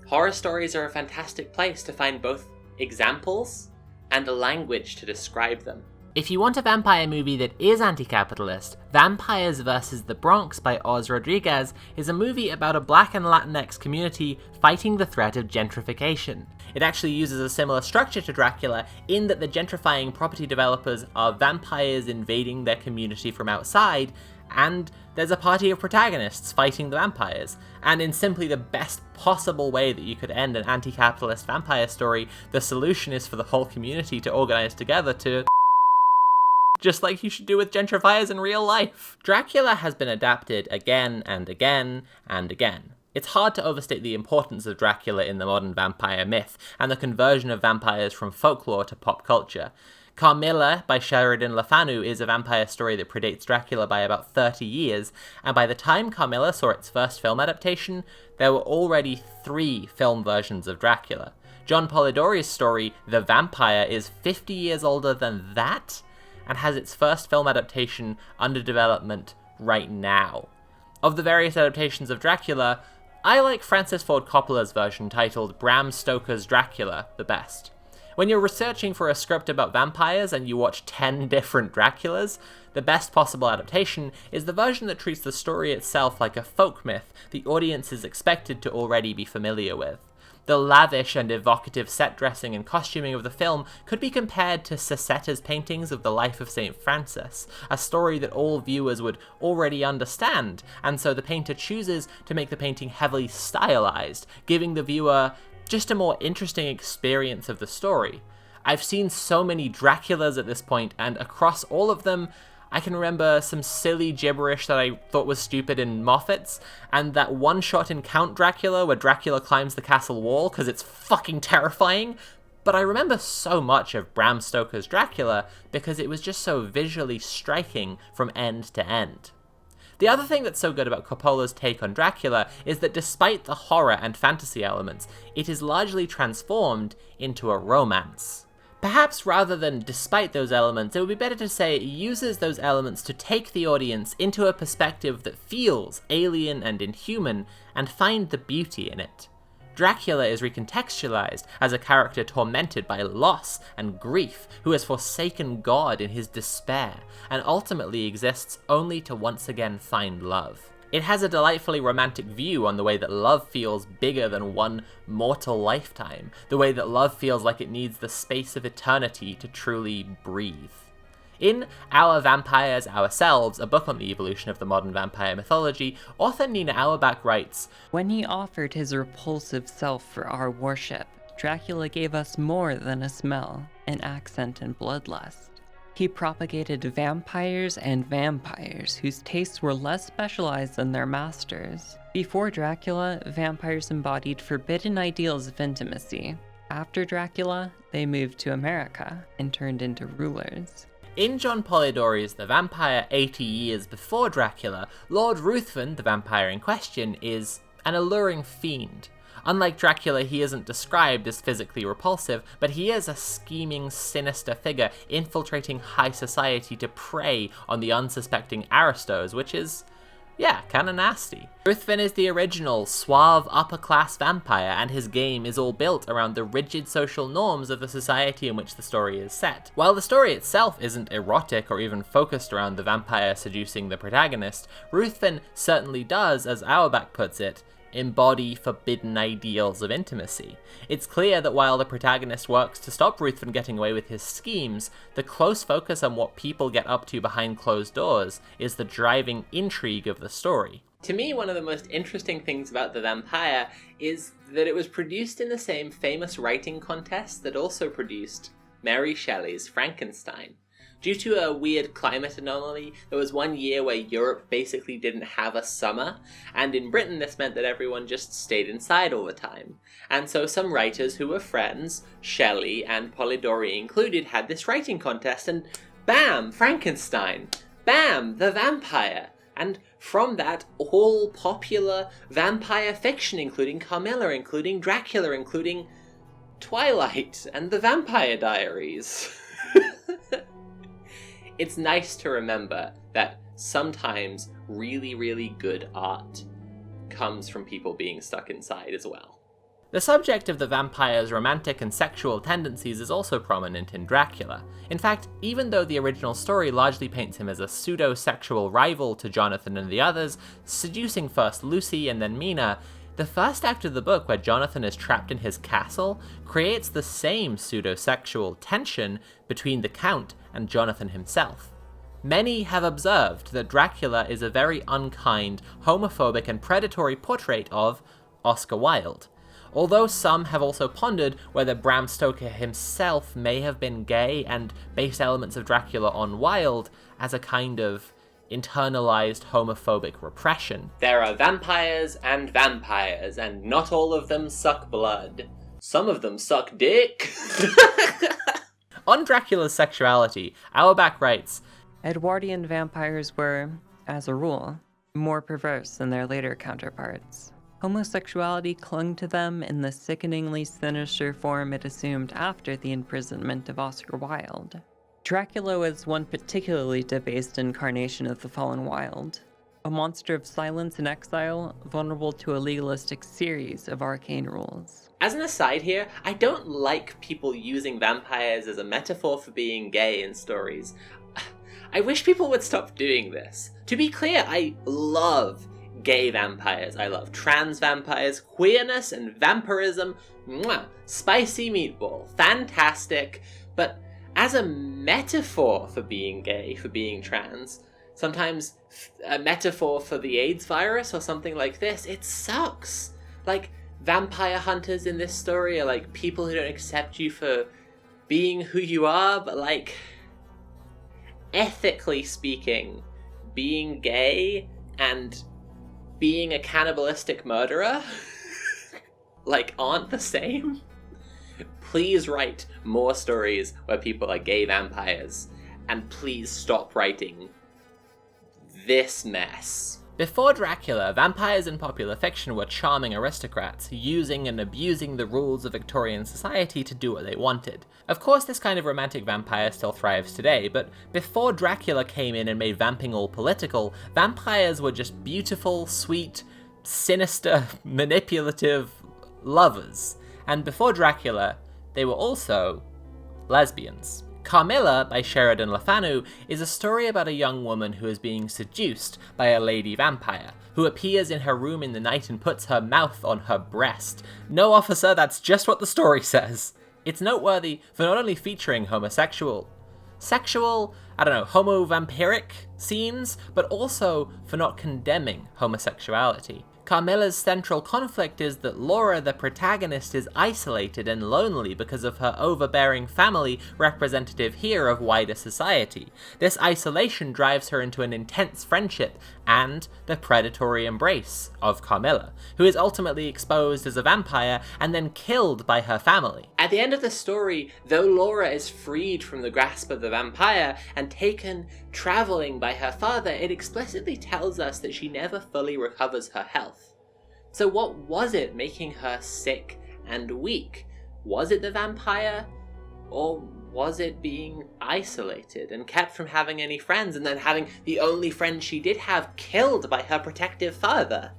horror stories are a fantastic place to find both examples and a language to describe them. If you want a vampire movie that is anti-capitalist, Vampires vs. the Bronx by Oz Rodriguez is a movie about a Black and Latinx community fighting the threat of gentrification. It actually uses a similar structure to Dracula in that the gentrifying property developers are vampires invading their community from outside, and there's a party of protagonists fighting the vampires. And in simply the best possible way that you could end an anti-capitalist vampire story, the solution is for the whole community to organize together to just like you should do with gentrifiers in real life. Dracula has been adapted again and again and again. It's hard to overstate the importance of Dracula in the modern vampire myth, and the conversion of vampires from folklore to pop culture. Carmilla by Sheridan Le Fanu is a vampire story that predates Dracula by about 30 years, and by the time Carmilla saw its first film adaptation, there were already 3 film versions of Dracula. John Polidori's story, The Vampire, is 50 years older than that, and has its first film adaptation under development right now. Of the various adaptations of Dracula, I like Francis Ford Coppola's version titled Bram Stoker's Dracula the best. When you're researching for a script about vampires and you watch 10 different Draculas, the best possible adaptation is the version that treats the story itself like a folk myth the audience is expected to already be familiar with. The lavish and evocative set dressing and costuming of the film could be compared to Sassetta's paintings of the life of St. Francis, a story that all viewers would already understand, and so the painter chooses to make the painting heavily stylized, giving the viewer just a more interesting experience of the story. I've seen so many Draculas at this point, and across all of them, I can remember some silly gibberish that I thought was stupid in Moffat's, and that one shot in Count Dracula where Dracula climbs the castle wall because it's fucking terrifying. But I remember so much of Bram Stoker's Dracula because it was just so visually striking from end to end. The other thing that's so good about Coppola's take on Dracula is that despite the horror and fantasy elements, it is largely transformed into a romance. Perhaps rather than despite those elements, it would be better to say it uses those elements to take the audience into a perspective that feels alien and inhuman, and find the beauty in it. Dracula is recontextualized as a character tormented by loss and grief, who has forsaken God in his despair, and ultimately exists only to once again find love. It has a delightfully romantic view on the way that love feels bigger than one mortal lifetime, the way that love feels like it needs the space of eternity to truly breathe. In Our Vampires Ourselves, a book on the evolution of the modern vampire mythology, author Nina Auerbach writes, "When he offered his repulsive self for our worship, Dracula gave us more than a smell, an accent and bloodlust. He propagated vampires and vampires whose tastes were less specialized than their masters. Before Dracula, vampires embodied forbidden ideals of intimacy. After Dracula, they moved to America and turned into rulers." In John Polidori's The Vampire 80 Years Before Dracula, Lord Ruthven, the vampire in question, is an alluring fiend. Unlike Dracula, he isn't described as physically repulsive, but he is a scheming, sinister figure infiltrating high society to prey on the unsuspecting aristos, which is, yeah, kinda nasty. Ruthven is the original, suave, upper-class vampire, and his game is all built around the rigid social norms of the society in which the story is set. While the story itself isn't erotic or even focused around the vampire seducing the protagonist, Ruthven certainly does, as Auerbach puts it, embody forbidden ideals of intimacy. It's clear that while the protagonist works to stop Ruthven getting away with his schemes, the close focus on what people get up to behind closed doors is the driving intrigue of the story. To me, one of the most interesting things about The Vampire is that it was produced in the same famous writing contest that also produced Mary Shelley's Frankenstein. Due to a weird climate anomaly, there was one year where Europe basically didn't have a summer, and in Britain this meant that everyone just stayed inside all the time. And so some writers who were friends, Shelley and Polidori included, had this writing contest, and bam, Frankenstein! Bam, The Vampire! And from that, all popular vampire fiction, including Carmilla, including Dracula, including Twilight, and The Vampire Diaries. It's nice to remember that sometimes really, really good art comes from people being stuck inside as well. The subject of the vampire's romantic and sexual tendencies is also prominent in Dracula. In fact, even though the original story largely paints him as a pseudo-sexual rival to Jonathan and the others, seducing first Lucy and then Mina, the first act of the book, where Jonathan is trapped in his castle, creates the same pseudo-sexual tension between the Count and Jonathan himself. Many have observed that Dracula is a very unkind, homophobic and predatory portrait of Oscar Wilde, although some have also pondered whether Bram Stoker himself may have been gay and based elements of Dracula on Wilde as a kind of internalized homophobic repression. There are vampires, and not all of them suck blood. Some of them suck dick. On Dracula's sexuality, Auerbach writes, Edwardian vampires were, as a rule, more perverse than their later counterparts. Homosexuality clung to them in the sickeningly sinister form it assumed after the imprisonment of Oscar Wilde. Dracula was one particularly debased incarnation of the fallen Wilde, a monster of silence and exile, vulnerable to a legalistic series of arcane rules. As an aside here, I don't like people using vampires as a metaphor for being gay in stories. I wish people would stop doing this. To be clear, I love gay vampires. I love trans vampires, queerness and vampirism. Mwah! Spicy meatball. Fantastic. But as a metaphor for being gay, for being trans, sometimes a metaphor for the AIDS virus or something like this, it sucks. Like, vampire hunters in this story are like people who don't accept you for being who you are, but like, ethically speaking, being gay and being a cannibalistic murderer like aren't the same. Please write more stories where people are gay vampires, and please stop writing this mess. Before Dracula, vampires in popular fiction were charming aristocrats, using and abusing the rules of Victorian society to do what they wanted. Of course, this kind of romantic vampire still thrives today, but before Dracula came in and made vamping all political, vampires were just beautiful, sweet, sinister, manipulative, lovers. And before Dracula, they were also lesbians. Carmilla, by Sheridan Le Fanu, is a story about a young woman who is being seduced by a lady vampire, who appears in her room in the night and puts her mouth on her breast. No, officer, that's just what the story says. It's noteworthy for not only featuring homo-vampiric scenes, but also for not condemning homosexuality. Carmilla's central conflict is that Laura, the protagonist, is isolated and lonely because of her overbearing family, representative here of wider society. This isolation drives her into an intense friendship and the predatory embrace of Carmilla, who is ultimately exposed as a vampire and then killed by her family. At the end of the story, though Laura is freed from the grasp of the vampire and taken traveling by her father, it explicitly tells us that she never fully recovers her health. So what was it making her sick and weak? Was it the vampire? Or was it being isolated and kept from having any friends, and then having the only friend she did have killed by her protective father?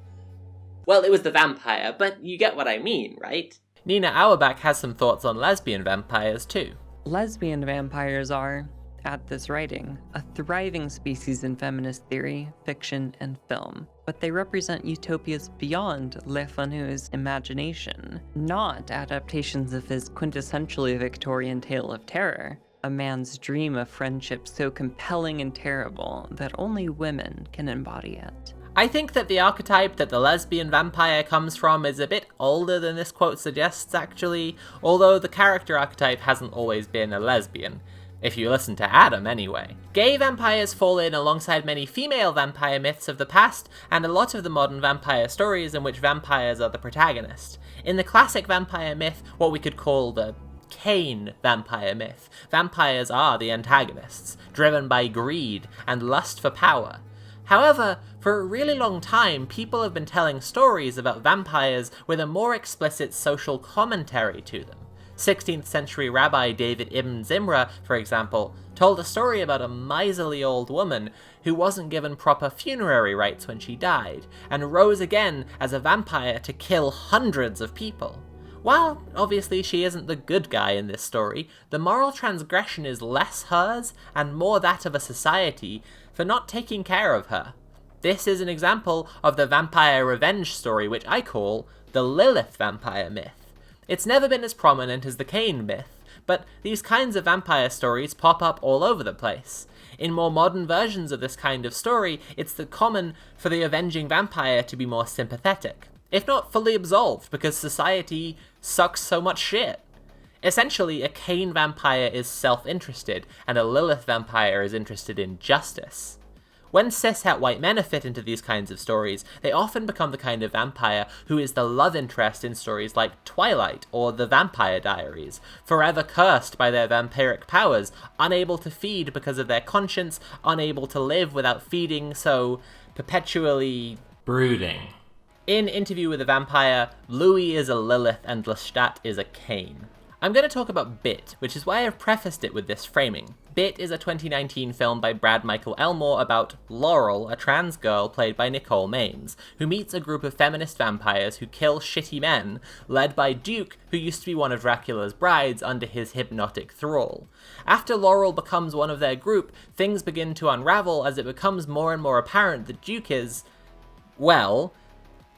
Well, it was the vampire, but you get what I mean, right? Nina Auerbach has some thoughts on lesbian vampires too. Lesbian vampires are, at this writing, a thriving species in feminist theory, fiction, and film. But they represent utopias beyond Le Fanu's imagination, not adaptations of his quintessentially Victorian tale of terror, a man's dream of friendship so compelling and terrible that only women can embody it. I think that the archetype that the lesbian vampire comes from is a bit older than this quote suggests, actually, although the character archetype hasn't always been a lesbian. If you listen to Adam, anyway. Gay vampires fall in alongside many female vampire myths of the past, and a lot of the modern vampire stories in which vampires are the protagonist. In the classic vampire myth, what we could call the Cain vampire myth, vampires are the antagonists, driven by greed and lust for power. However, for a really long time, people have been telling stories about vampires with a more explicit social commentary to them. 16th century rabbi David Ibn Zimra, for example, told a story about a miserly old woman who wasn't given proper funerary rites when she died, and rose again as a vampire to kill hundreds of people. While obviously she isn't the good guy in this story, the moral transgression is less hers and more that of a society for not taking care of her. This is an example of the vampire revenge story, which I call the Lilith vampire myth. It's never been as prominent as the Cain myth, but these kinds of vampire stories pop up all over the place. In more modern versions of this kind of story, it's common for the avenging vampire to be more sympathetic, if not fully absolved, because society sucks so much shit. Essentially, a Cain vampire is self-interested, and a Lilith vampire is interested in justice. When cishet white men are fit into these kinds of stories, they often become the kind of vampire who is the love interest in stories like Twilight or The Vampire Diaries, forever cursed by their vampiric powers, unable to feed because of their conscience, unable to live without feeding, so perpetually brooding. In Interview with a Vampire, Louis is a Lilith and Lestat is a Cain. I'm going to talk about Bit, which is why I've prefaced it with this framing. Bit is a 2019 film by Brad Michael Elmore about Laurel, a trans girl played by Nicole Maines, who meets a group of feminist vampires who kill shitty men, led by Duke, who used to be one of Dracula's brides under his hypnotic thrall. After Laurel becomes one of their group, things begin to unravel as it becomes more and more apparent that Duke is, well,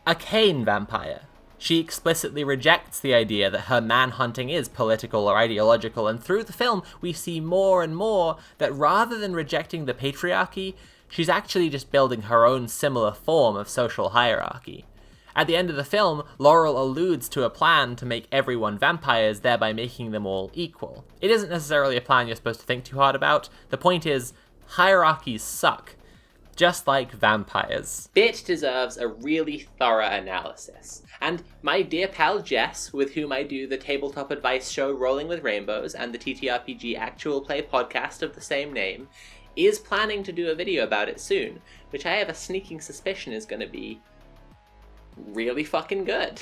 a Cain vampire. She explicitly rejects the idea that her man-hunting is political or ideological, and through the film we see more and more that rather than rejecting the patriarchy, she's actually just building her own similar form of social hierarchy. At the end of the film, Laurel alludes to a plan to make everyone vampires, thereby making them all equal. It isn't necessarily a plan you're supposed to think too hard about. The point is, hierarchies suck. Just like vampires. Bit deserves a really thorough analysis. And my dear pal Jess, with whom I do the tabletop advice show Rolling with Rainbows and the TTRPG actual play podcast of the same name, is planning to do a video about it soon, which I have a sneaking suspicion is going to be really fucking good.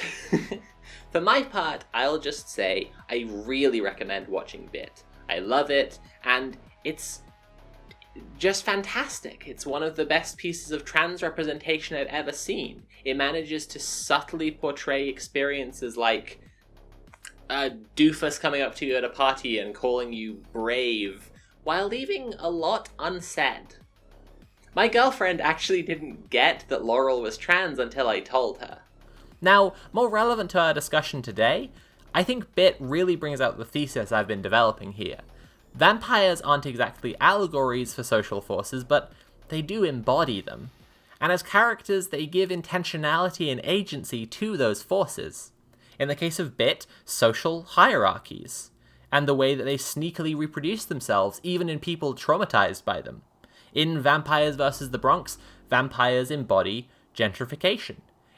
For my part, I'll just say I really recommend watching Bit. I love it, and it's just fantastic. It's one of the best pieces of trans representation I've ever seen. It manages to subtly portray experiences like a doofus coming up to you at a party and calling you brave, while leaving a lot unsaid. My girlfriend actually didn't get that Laurel was trans until I told her. Now, more relevant to our discussion today, I think Bit really brings out the thesis I've been developing here. Vampires aren't exactly allegories for social forces, but they do embody them. And as characters, they give intentionality and agency to those forces. In the case of Bit, social hierarchies, and the way that they sneakily reproduce themselves, even in people traumatized by them. In Vampires vs. the Bronx, vampires embody gentrification.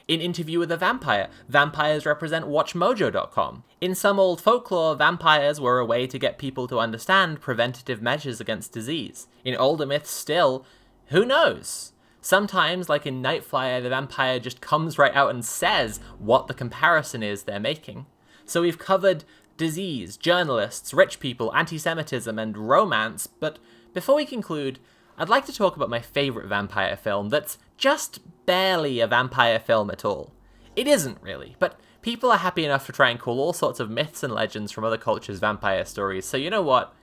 In Interview with a Vampire, vampires represent WatchMojo.com. In some old folklore, vampires were a way to get people to understand preventative measures against disease. In older myths still, who knows? Sometimes, like in Nightflyer, the vampire just comes right out and says what the comparison is they're making. So we've covered disease, journalists, rich people, anti-Semitism, and romance, but before we conclude, I'd like to talk about my favourite vampire film that's just barely a vampire film at all. It isn't really, but people are happy enough to try and call all sorts of myths and legends from other cultures vampire stories, so you know what?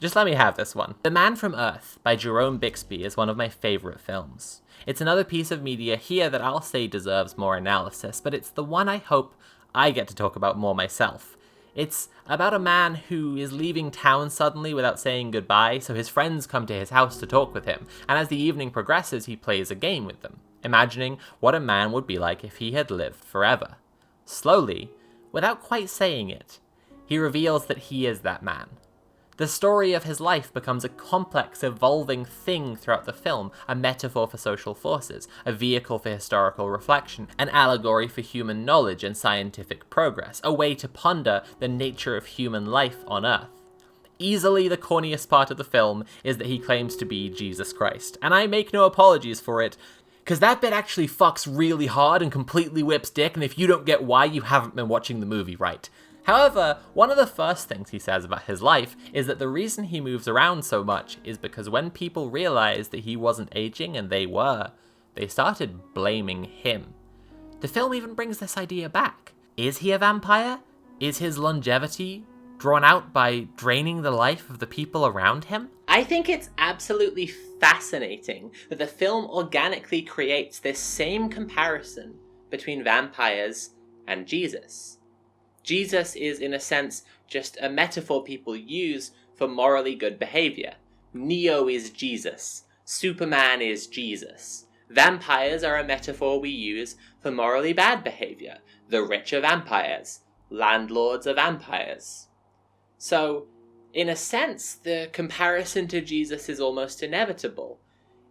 Just let me have this one. The Man from Earth by Jerome Bixby is one of my favourite films. It's another piece of media here that I'll say deserves more analysis, but it's the one I hope I get to talk about more myself. It's about a man who is leaving town suddenly without saying goodbye, so his friends come to his house to talk with him, and as the evening progresses, he plays a game with them, imagining what a man would be like if he had lived forever. Slowly, without quite saying it, he reveals that he is that man. The story of his life becomes a complex, evolving thing throughout the film, a metaphor for social forces, a vehicle for historical reflection, an allegory for human knowledge and scientific progress, a way to ponder the nature of human life on Earth. Easily the corniest part of the film is that he claims to be Jesus Christ, and I make no apologies for it, because that bit actually fucks really hard and completely whips dick, and if you don't get why, you haven't been watching the movie right. However, one of the first things he says about his life is that the reason he moves around so much is because when people realized that he wasn't aging and they were, they started blaming him. The film even brings this idea back. Is he a vampire? Is his longevity drawn out by draining the life of the people around him? I think it's absolutely fascinating that the film organically creates this same comparison between vampires and Jesus. Jesus is, in a sense, just a metaphor people use for morally good behavior. Neo is Jesus. Superman is Jesus. Vampires are a metaphor we use for morally bad behavior. The rich are vampires. Landlords are vampires. So, in a sense, the comparison to Jesus is almost inevitable.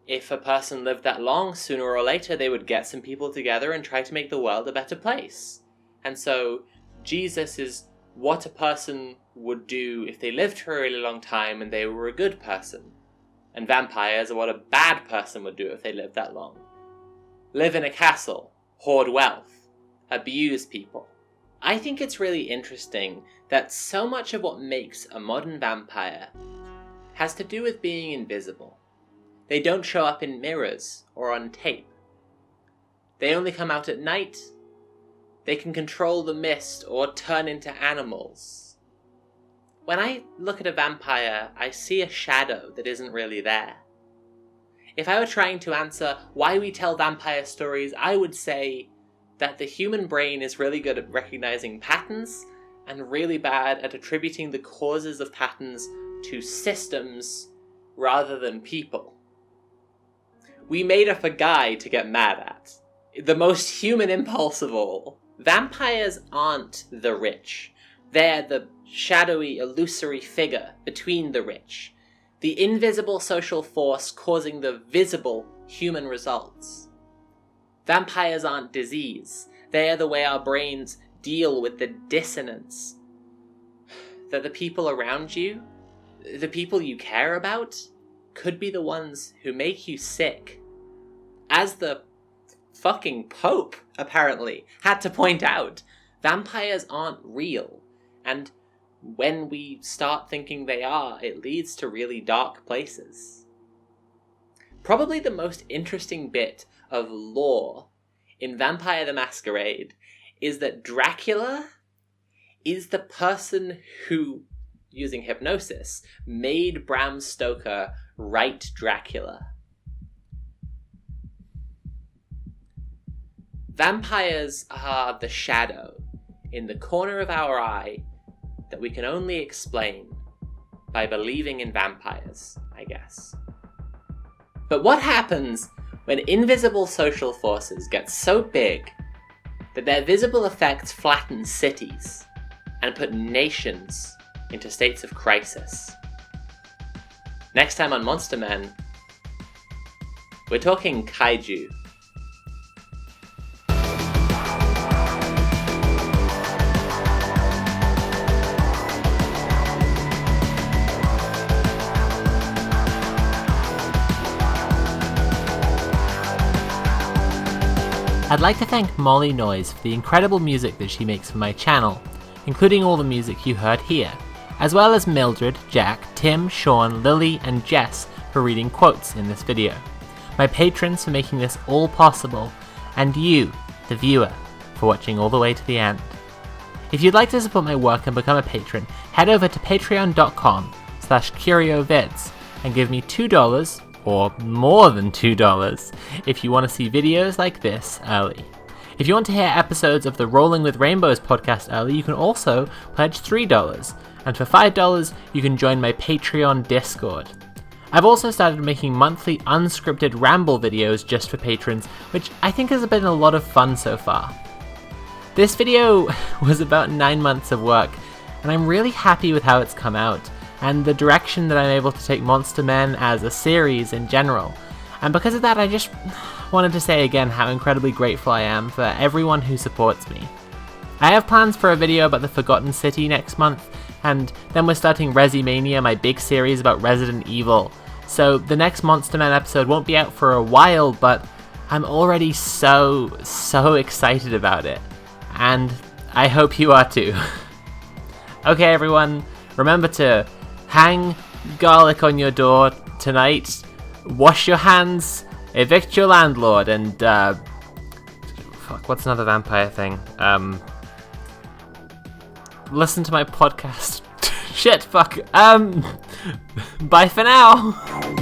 If a person lived that long, sooner or later they would get some people together and try to make the world a better place. And so, Jesus is what a person would do if they lived for a really long time and they were a good person. And vampires are what a bad person would do if they lived that long. Live in a castle, hoard wealth, abuse people. I think it's really interesting that so much of what makes a modern vampire has to do with being invisible. They don't show up in mirrors or on tape. They only come out at night. They can control the mist or turn into animals. When I look at a vampire, I see a shadow that isn't really there. If I were trying to answer why we tell vampire stories, I would say that the human brain is really good at recognizing patterns and really bad at attributing the causes of patterns to systems rather than people. We made up a guy to get mad at. The most human impulse of all. Vampires aren't the rich. They're the shadowy, illusory figure between the rich. The invisible social force causing the visible human results. Vampires aren't disease. They are the way our brains deal with the dissonance. That the people around you, the people you care about, could be the ones who make you sick. As the fucking Pope, apparently, had to point out, vampires aren't real. And when we start thinking they are, it leads to really dark places. Probably the most interesting bit of lore in Vampire the Masquerade is that Dracula is the person who, using hypnosis, made Bram Stoker write Dracula. Vampires are the shadow in the corner of our eye that we can only explain by believing in vampires, I guess. But what happens when invisible social forces get so big that their visible effects flatten cities and put nations into states of crisis? Next time on Monster Men, we're talking kaiju. I'd like to thank Molly Noise for the incredible music that she makes for my channel, including all the music you heard here, as well as Mildred, Jack, Tim, Sean, Lily, and Jess for reading quotes in this video, my patrons for making this all possible, and you, the viewer, for watching all the way to the end. If you'd like to support my work and become a patron, head over to patreon.com/curiovids and give me $2 or more than $2 if you want to see videos like this early. If you want to hear episodes of the Rolling with Rainbows podcast early, you can also pledge $3, and for $5 you can join my Patreon Discord. I've also started making monthly unscripted ramble videos just for patrons, which I think has been a lot of fun so far. This video was about 9 months of work, and I'm really happy with how it's come out, and the direction that I'm able to take Monster Men as a series in general. And because of that, I just wanted to say again how incredibly grateful I am for everyone who supports me. I have plans for a video about the Forgotten City next month, and then we're starting Resimania, my big series about Resident Evil. So the next Monster Men episode won't be out for a while, but I'm already so excited about it. And I hope you are too. Okay everyone, remember to hang garlic on your door tonight, wash your hands, evict your landlord, and what's another vampire thing? Listen to my podcast. Shit, fuck. Bye for now.